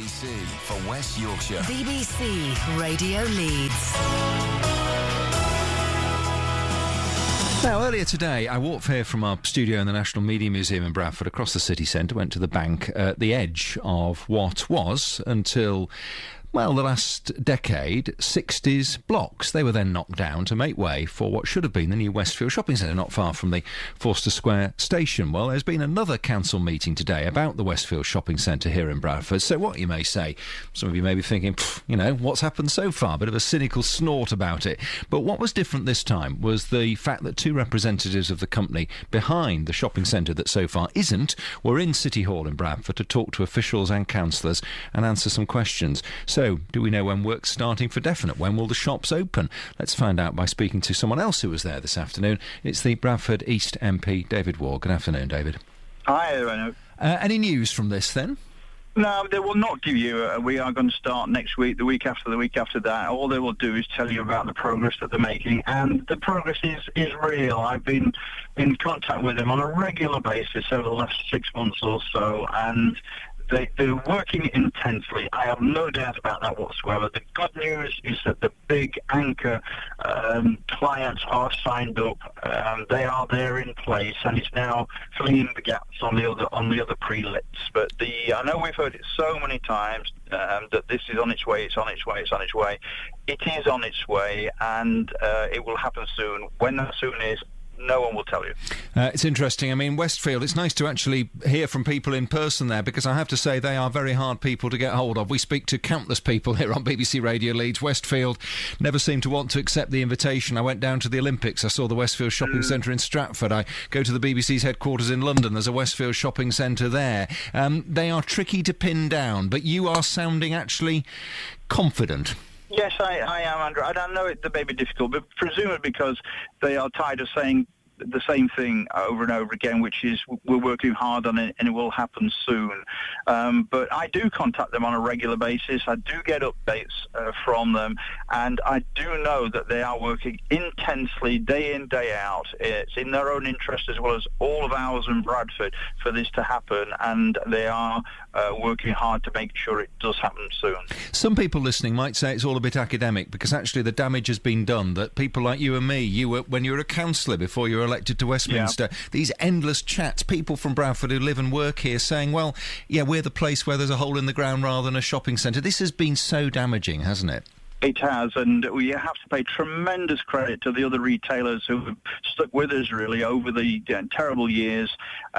BBC for West Yorkshire. BBC Radio Leeds. Now, earlier today, I walked here from our studio in the National Media Museum in Bradford across the city centre, went to the bank at the edge of what was, until, well, the last decade, 60s blocks. They were then knocked down to make way for what should have been the new Westfield shopping centre, not far from the Forster Square station. Well, there's been another council meeting today about the Westfield shopping centre here in Bradford. So what you may say, some of you may be thinking, what's happened so far? Bit of a cynical snort about it. But what was different this time was the fact that two representatives of the company behind the shopping centre that so far isn't were in City Hall in Bradford to talk to officials and councillors and answer some questions. So, do we know when work's starting for definite? When will the shops open? Let's find out by speaking to someone else who was there this afternoon. It's the Bradford East MP, David Ward. Good afternoon, David. Hi, Renaud. Any news from this, then? No, they will not give you we are going to start next week, the week after that. All they will do is tell you about the progress that they're making, and the progress is real. I've been in contact with them on a regular basis over the last 6 months or so, and they're working intensely. I have no doubt about that whatsoever. The good news is that the big anchor clients are signed up. They are there in place, and it's now filling in the gaps on the other pre-lits. But I know we've heard it so many times that this is on its way. It's on its way. It's on its way. It is on its way, and it will happen soon. When that soon is, no one will tell you. It's interesting. I mean, Westfield, it's nice to actually hear from people in person there, because I have to say they are very hard people to get hold of. We speak to countless people here on BBC Radio Leeds. Westfield never seem to want to accept the invitation. I went down to the Olympics. I saw the Westfield Shopping Centre in Stratford. I go to the BBC's headquarters in London. There's a Westfield Shopping Centre there. They are tricky to pin down, but you are sounding actually confident. Yes, I am, Andrew. I don't know it may be difficult, but presumably because they are tired of saying the same thing over and over again, which is we're working hard on it and it will happen soon. But I do contact them on a regular basis. I do get updates from them, and I do know that they are working intensely day in, day out. It's in their own interest as well as all of ours in Bradford for this to happen, and they are working hard to make sure it does happen soon. Some people listening might say it's all a bit academic, because actually the damage has been done, that people like you and me, when you were a councillor before you were elected to Westminster, these endless chats, people from Bradford who live and work here saying, well, yeah, we're the place where there's a hole in the ground rather than a shopping centre. This has been so damaging, hasn't it? It has, and we have to pay tremendous credit to the other retailers who have stuck with us, really, over the terrible years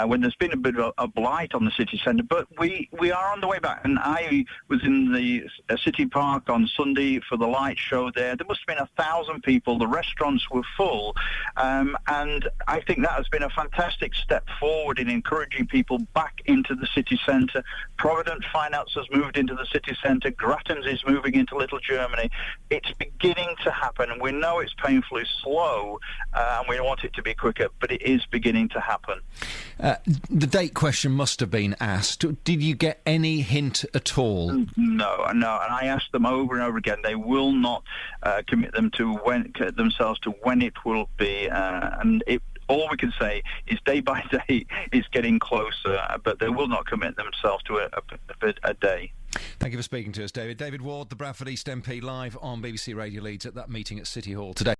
when there's been a bit of a blight on the city centre. But we are on the way back, and I was in the City Park on Sunday for the light show there. There must have been 1,000 people. The restaurants were full, and I think that has been a fantastic step forward in encouraging people back into the city centre. Provident Finance has moved into the city centre. Grattan's is moving into Little Germany. It's beginning to happen, and we know it's painfully slow, and we want it to be quicker, but it is beginning to happen. The date question must have been asked. Did you get any hint at all? No, and I asked them over and over again. They will not commit themselves to when it will be, and all we can say is day by day it's getting closer, but they will not commit themselves to a day. Thank you for speaking to us, David. David Ward, the Bradford East MP, live on BBC Radio Leeds at that meeting at City Hall today.